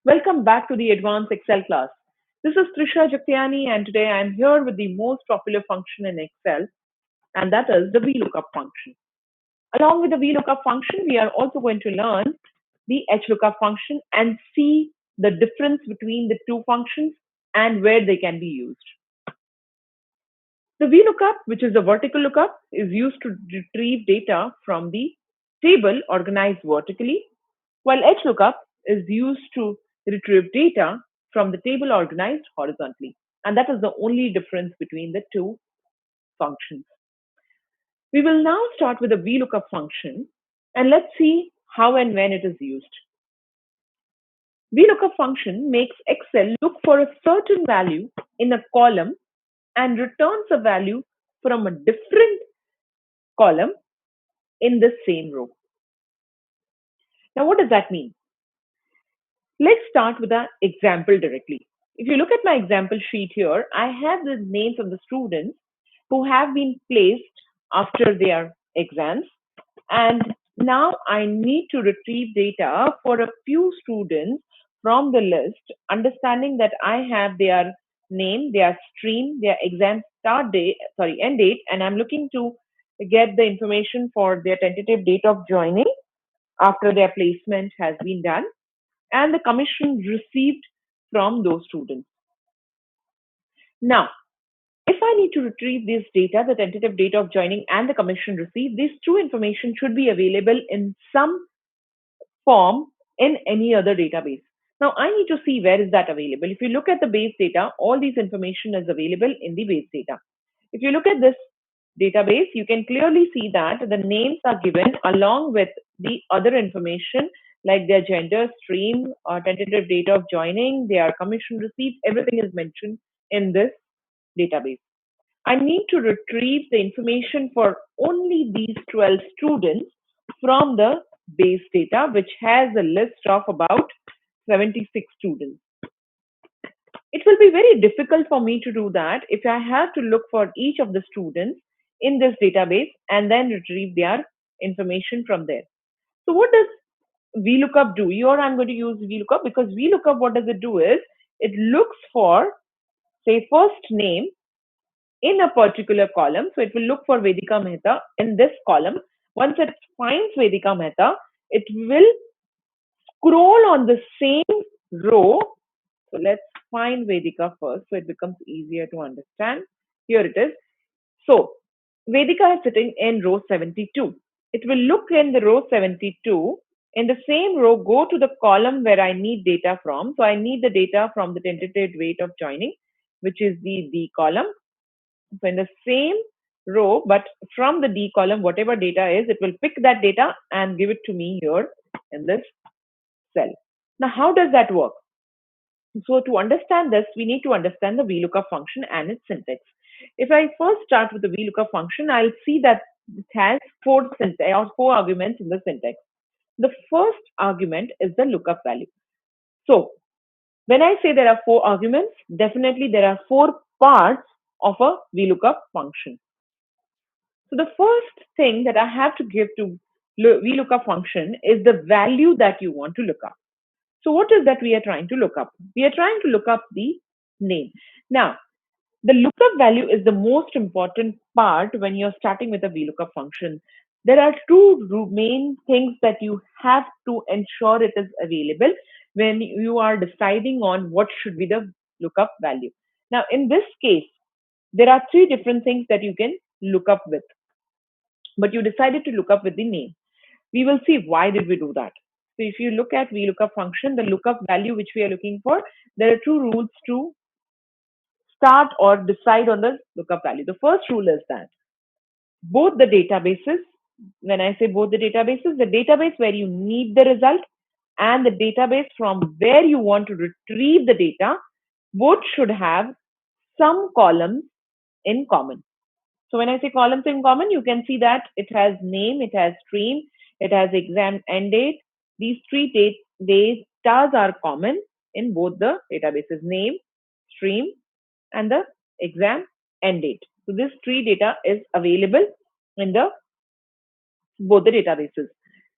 Welcome back to the Advanced Excel class. This is Trisha Jagtiani, and today I am here with the most popular function in Excel, and that is the VLOOKUP function. Along with the VLOOKUP function, we are also going to learn the HLOOKUP function and see the difference between the two functions and where they can be used. The VLOOKUP, which is a vertical lookup, is used to retrieve data from the table organized vertically, while HLOOKUP is used to retrieve data from the table organized horizontally. And that is the only difference between the two functions. We will now start with the VLOOKUP function, and let's see how and when it is used. VLOOKUP function makes Excel look for a certain value in a column and returns a value from a different column in the same row. Now, what does that mean? Let's start with an example directly. If you look at my example sheet here, I have the names of the students who have been placed after their exams. And now I need to retrieve data for a few students from the list, understanding that I have their name, their stream, their exam end date, and I'm looking to get the information for their tentative date of joining after their placement has been done and the commission received from those students. Now, if I need to retrieve this data, the tentative date of joining and the commission received, these two information should be available in some form in any other database. Now, I need to see where is that available. If you look at the base data, all these information is available in the base data. If you look at this database, you can clearly see that the names are given along with the other information like their gender, stream, tentative date of joining, their commission received, everything is mentioned in this database. I need to retrieve the information for only these 12 students from the base data, which has a list of about 76 students. It will be very difficult for me to do that if I have to look for each of the students in this database and then retrieve their information from there. So what does VLOOKUP do? Here I'm going to use VLOOKUP because VLOOKUP, what does it do is it looks for, say, first name in a particular column. So it will look for Vedika Mehta in this column. Once it finds Vedika Mehta, it will scroll on the same row. So let's find Vedika first so it becomes easier to understand. Here it is. So Vedika is sitting in row 72. It will look in the row 72. In the same row, go to the column where I need data from. So I need the data from the tentative date of joining, which is the D column. So in the same row, but from the D column, whatever data is, it will pick that data and give it to me here in this cell. Now, how does that work? So to understand this, we need to understand the VLOOKUP function and its syntax. If I first start with the VLOOKUP function, I'll see that it has four arguments in the syntax. The first argument is the lookup value. So when I say there are four arguments, definitely there are four parts of a VLOOKUP function. So the first thing that I have to give to VLOOKUP function is the value that you want to look up. So what is that we are trying to look up? We are trying to look up the name. Now, the lookup value is the most important part when you're starting with a VLOOKUP function. There are two main things that you have to ensure it is available when you are deciding on what should be the lookup value. Now, in this case, there are three different things that you can look up with, but you decided to look up with the name. We will see why did we do that. So if you look at VLOOKUP function, the lookup value which we are looking for, there are two rules to start or decide on the lookup value. The first rule is that both the databases, when I say both the database where you need the result and the database from where you want to retrieve the data, both should have some columns in common. So when I say columns in common, you can see that it has name, it has stream, it has exam end date. These three data are common in both the databases, name, stream, and the exam end date. So this three data is available in both the databases.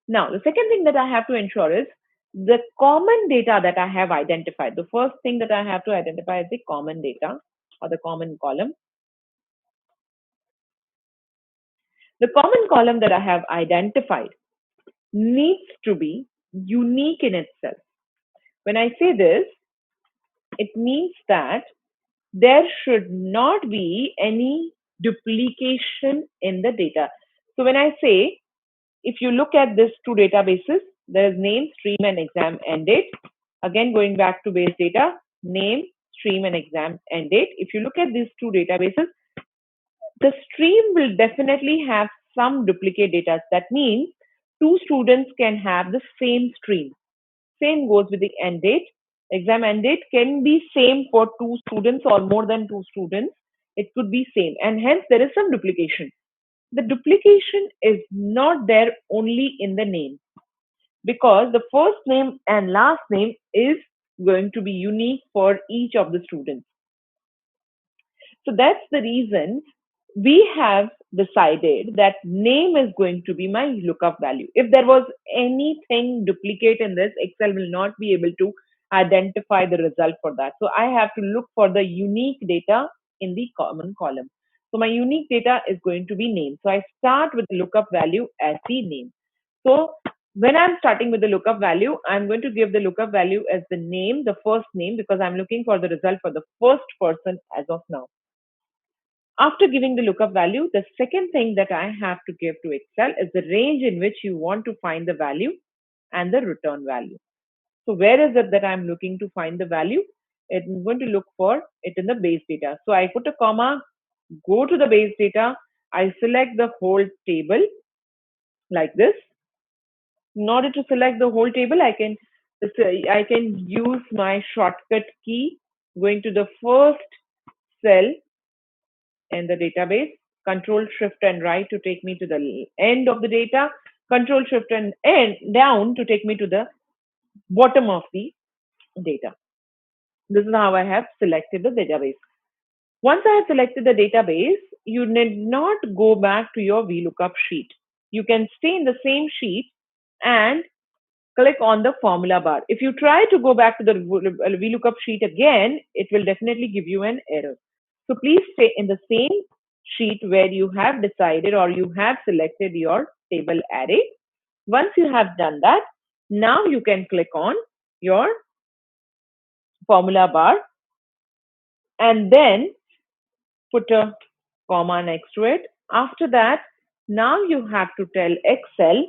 Now, the second thing that I have to ensure is the common data that I have identified, the first thing that I have to identify is the common data or the common column. The common column that I have identified needs to be unique in itself. When I say this, it means that there should not be any duplication in the data. So when I say, if you look at these two databases, there is name, stream, and exam end date. Again, going back to base data, name, stream, and exam end date. If you look at these two databases, the stream will definitely have some duplicate data. That means two students can have the same stream. Same goes with the end date. Exam end date can be same for two students or more than two students. It could be same, and hence there is some duplication. The duplication is not there only in the name, because the first name and last name is going to be unique for each of the students. So that's the reason we have decided that name is going to be my lookup value. If there was anything duplicate in this, Excel will not be able to identify the result for that. So I have to look for the unique data in the common column. So my unique data is going to be name. So I start with the lookup value as the name. So when I'm starting with the lookup value, I'm going to give the lookup value as the name, the first name, because I'm looking for the result for the first person as of now. After giving the lookup value, the second thing that I have to give to Excel is the range in which you want to find the value and the return value. So where is it that I'm looking to find the value? I'm going to look for it in the base data. So I put a comma, go to the base data, I select the whole table like this. In order to select the whole table, I can use my shortcut key, going to the first cell in the database, control shift and right to take me to the end of the data, control shift and down to take me to the bottom of the data. This is how I have selected the database. Once I have selected the database, you need not go back to your VLOOKUP sheet. You can stay in the same sheet and click on the formula bar. If you try to go back to the VLOOKUP sheet again, it will definitely give you an error. So please stay in the same sheet where you have decided or you have selected your table array. Once you have done that, now you can click on your formula bar and then put a comma next to it. After that, now you have to tell Excel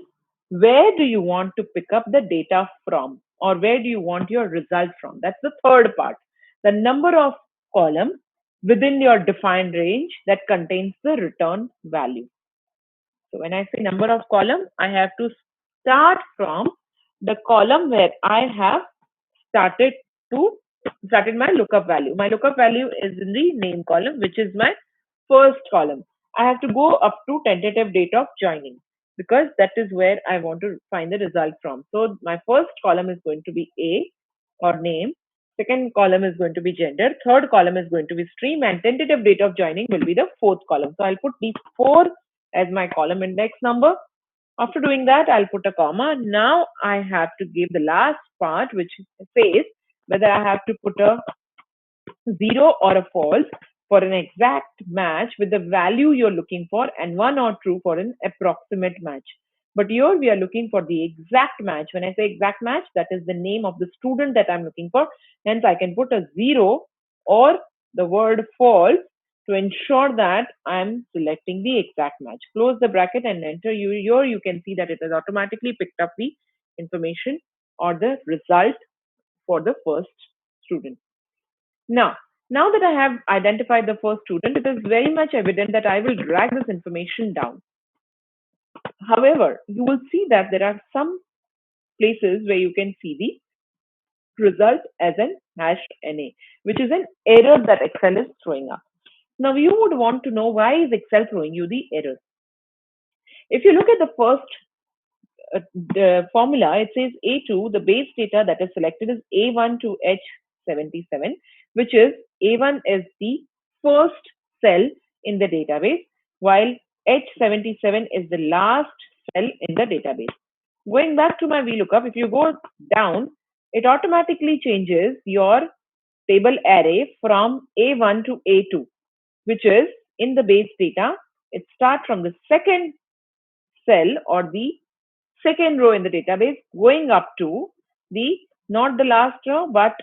where do you want to pick up the data from or where do you want your result from. That's the third part. The number of column within your defined range that contains the return value. So when I say number of column, I have to start from the column where I have started my lookup value. My lookup value is in the name column, which is my first column. I have to go up to tentative date of joining because that is where I want to find the result from. So my first column is going to be A or name. Second column is going to be gender. Third column is going to be stream, and tentative date of joining will be the fourth column. So I'll put D4 as my column index number. After doing that, I'll put a comma. Now I have to give the last part, which says whether I have to put a 0 or a false for an exact match with the value you're looking for and 1 or true for an approximate match. But here we are looking for the exact match. When I say exact match, that is the name of the student that I'm looking for. Hence, I can put a 0 or the word false to ensure that I'm selecting the exact match. Close the bracket and enter. Here you can see that it has automatically picked up the information or the result for the first student. Now that I have identified the first student, it is very much evident that I will drag this information down. However, you will see that there are some places where you can see the result as an hash NA, which is an error that Excel is throwing up. Now you would want to know why is Excel throwing you the error. If you look at the first the formula, it says A2, the base data that is selected is A1 to H77, which is A1 is the first cell in the database, while H77 is the last cell in the database. Going back to my VLOOKUP, if you go down, it automatically changes your table array from A1 to A2, which is in the base data. It starts from the second cell or the second row in the database going up to the not the last row but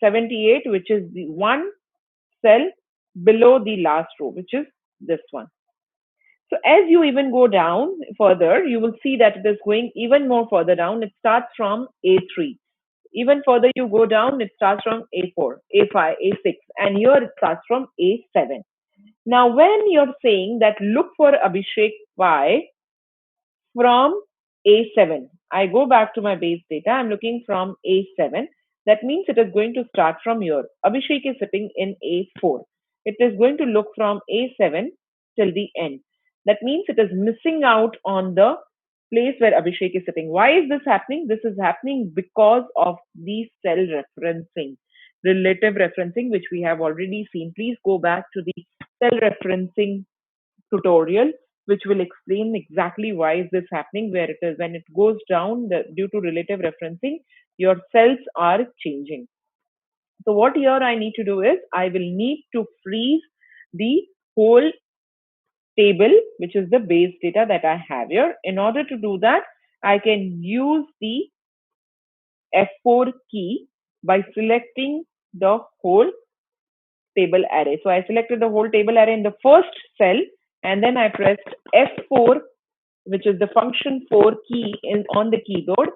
78, which is the one cell below the last row, which is this one. So as you even go down further, you will see that it is going even more further down. It starts from A3. Even further you go down, it starts from A4, A5, A6, and here it starts from A7. Now, when you're saying that look for Abhishek by from A7, I go back to my base data. I'm looking from A7. That means it is going to start from here. Abhishek is sitting in A4. It is going to look from A7 till the end. That means it is missing out on the place where Abhishek is sitting. Why is this happening? This is happening because of the cell referencing, relative referencing, which we have already seen. Please go back to the cell referencing tutorial, which will explain exactly why is this happening, where it is when it goes down due to relative referencing, your cells are changing. So what here I need to do is I will need to freeze the whole table, which is the base data that I have here. In order to do that, I can use the F4 key by selecting the whole table array. So I selected the whole table array in the first cell, and then I pressed F4, which is the function 4 key on the keyboard.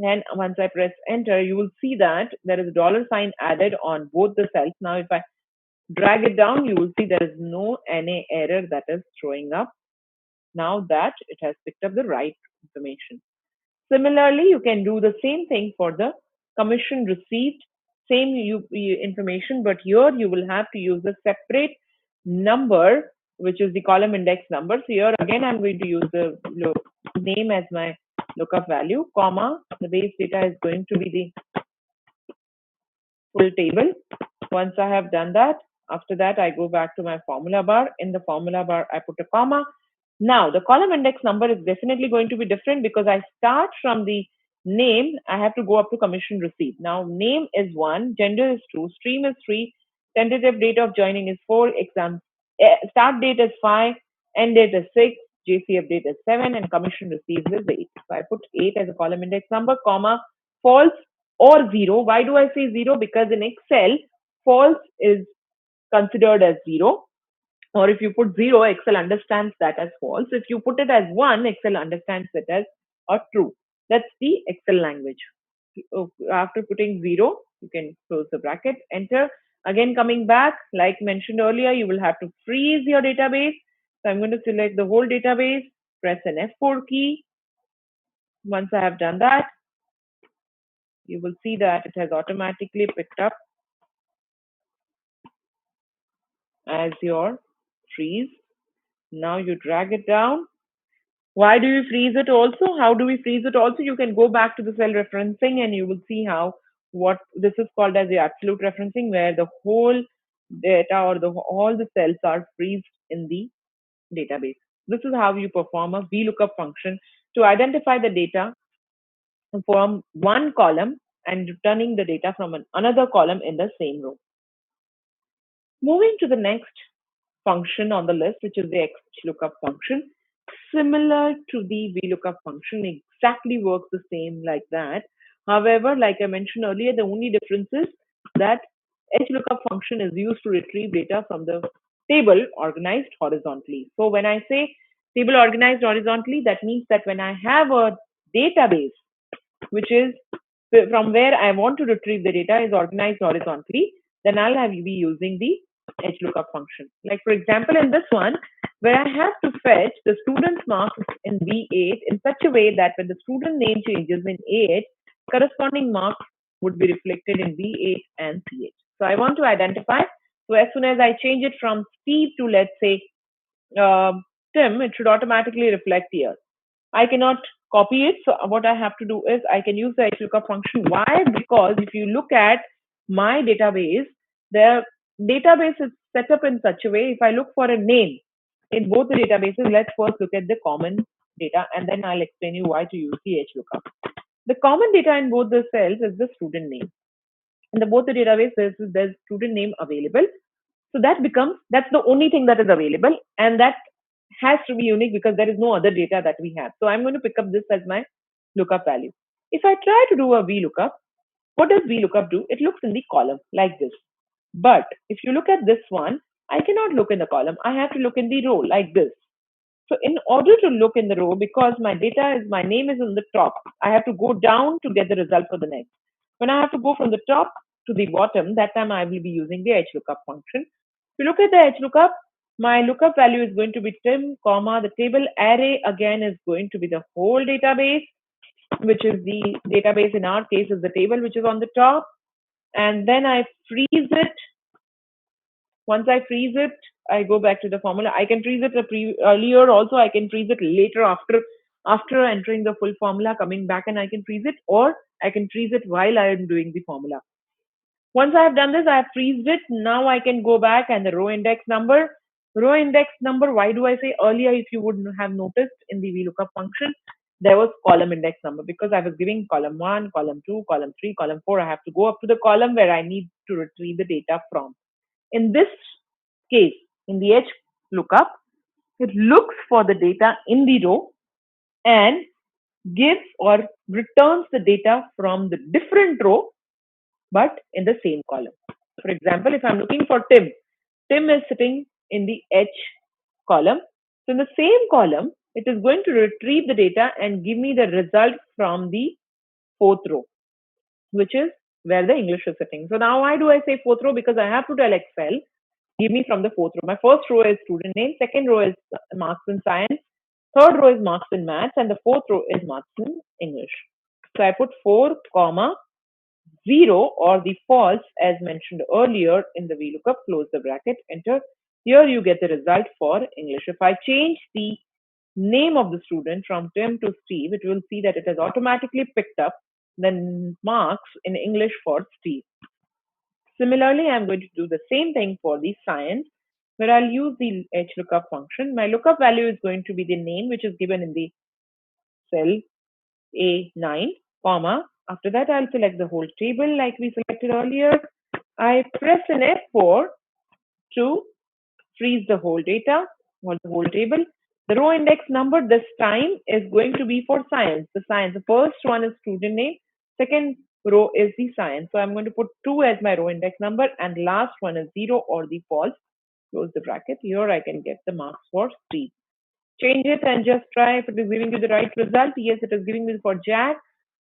And once I press enter, you will see that there is a dollar sign added on both the cells. Now, if I drag it down, you will see there is no NA error that is showing up now that it has picked up the right information. Similarly, you can do the same thing for the commission received, same information, but here you will have to use a separate number, which is the column index number. So here again, I'm going to use the name as my lookup value, comma, the base data is going to be the full table. Once I have done that, after that, I go back to my formula bar. In the formula bar, I put a comma. Now, the column index number is definitely going to be different because I start from the name. I have to go up to commission receipt. Now, name is 1, gender is 2, stream is 3, tentative date of joining is 4, exam start date is 5, end date is 6, JCF date is 7, and commission received is 8. So I put 8 as a column index number, comma, false or 0. Why do I say 0? Because in Excel, false is considered as 0, or if you put 0, Excel understands that as false. If you put it as 1, Excel understands it as a true. That's the Excel language. After putting 0, you can close the bracket, enter. Again, coming back, like mentioned earlier, you will have to freeze your database. So I'm going to select the whole database, press an F4 key. Once I have done that, you will see that it has automatically picked up as your freeze. Now you drag it down. Why do we freeze it also? How do we freeze it also? You can go back to the cell referencing and you will see how what this is called as the absolute referencing, where the whole data or all the cells are freezed in the database. This is how you perform a VLOOKUP function to identify the data from one column and returning the data from another column in the same row. Moving to the next function on the list, which is the XLOOKUP function. Similar to the VLOOKUP function, exactly works the same like that. However, like I mentioned earlier, the only difference is that HLOOKUP function is used to retrieve data from the table organized horizontally. So when I say table organized horizontally, that means that when I have a database, which is from where I want to retrieve the data is organized horizontally, then I'll be using the HLOOKUP function. Like for example, in this one, where I have to fetch the student's marks in B8 in such a way that when the student name changes in A8, corresponding marks would be reflected in B8 and C8. So I want to identify. So as soon as I change it from Steve to, let's say, Tim, it should automatically reflect here. I cannot copy it. So what I have to do is I can use the HLOOKUP function. Why? Because if you look at my database, the database is set up in such a way, if I look for a name in both the databases, let's first look at the common data, and then I'll explain you why to use the HLOOKUP. The common data in both the cells is the student name. In both the database, there's student name available. So that's the only thing that is available, and that has to be unique because there is no other data that we have. So I'm going to pick up this as my lookup value. If I try to do a VLOOKUP, what does VLOOKUP do? It looks in the column like this. But if you look at this one, I cannot look in the column. I have to look in the row like this. So in order to look in the row, because my name is on the top, I have to go down to get the result for the next. When I have to go from the top to the bottom, that time I will be using the HLOOKUP function. If you look at the HLOOKUP, my lookup value is going to be Tim, comma, the table array again is going to be the whole database, which is the database in our case is the table which is on the top. And then I freeze it. Once I freeze it, I go back to the formula. I can freeze it earlier also. I can freeze it later after entering the full formula, coming back and I can freeze it, or I can freeze it while I am doing the formula. Once I have done this, I have freezed it. Now I can go back and the row index number. Why do I say earlier, if you would have noticed in the VLOOKUP function, there was column index number because I was giving column 1, column 2, column 3, column 4. I have to go up to the column where I need to retrieve the data from. In this case, in the HLOOKUP, it looks for the data in the row and gives or returns the data from the different row but in the same column. For example, if I'm looking for Tim, Tim is sitting in the H column. So in the same column, it is going to retrieve the data and give me the result from the fourth row, which is where the English is sitting. So now why do I say fourth row? Because I have to tell Excel, give me from the fourth row. My first row is student name, second row is marks in science, third row is marks in maths, and the fourth row is marks in English. So I put 4, comma, 0 or the false as mentioned earlier in the VLOOKUP, close the bracket, enter. Here you get the result for English. If I change the name of the student from Tim to Steve, it will see that it has automatically picked up the marks in English for Steve. Similarly, I'm going to do the same thing for the science, where I'll use the HLOOKUP function. My lookup value is going to be the name, which is given in the cell A9, comma. After that, I'll select the whole table like we selected earlier. I press an F4 to freeze the whole data or the whole table. The row index number this time is going to be for science. The first one is student name. Second row is the science. So I'm going to put 2 as my row index number and last one is 0 or the false. Close the bracket. Here I can get the marks for Steve. Change it and just try if it is giving you the right result. Yes, it is giving me for Jack.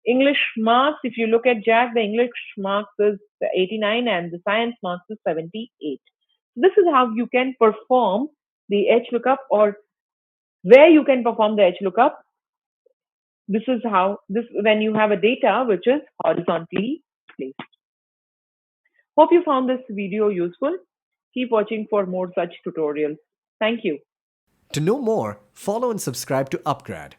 English marks, if you look at Jack, the English marks is 89 and the science marks is 78. This is how you can perform the HLOOKUP, or where you can perform the HLOOKUP. This is how when you have a data which is horizontally placed. Hope you found this video useful. Keep watching for more such tutorials. Thank you. To know more, follow and subscribe to Upgrad.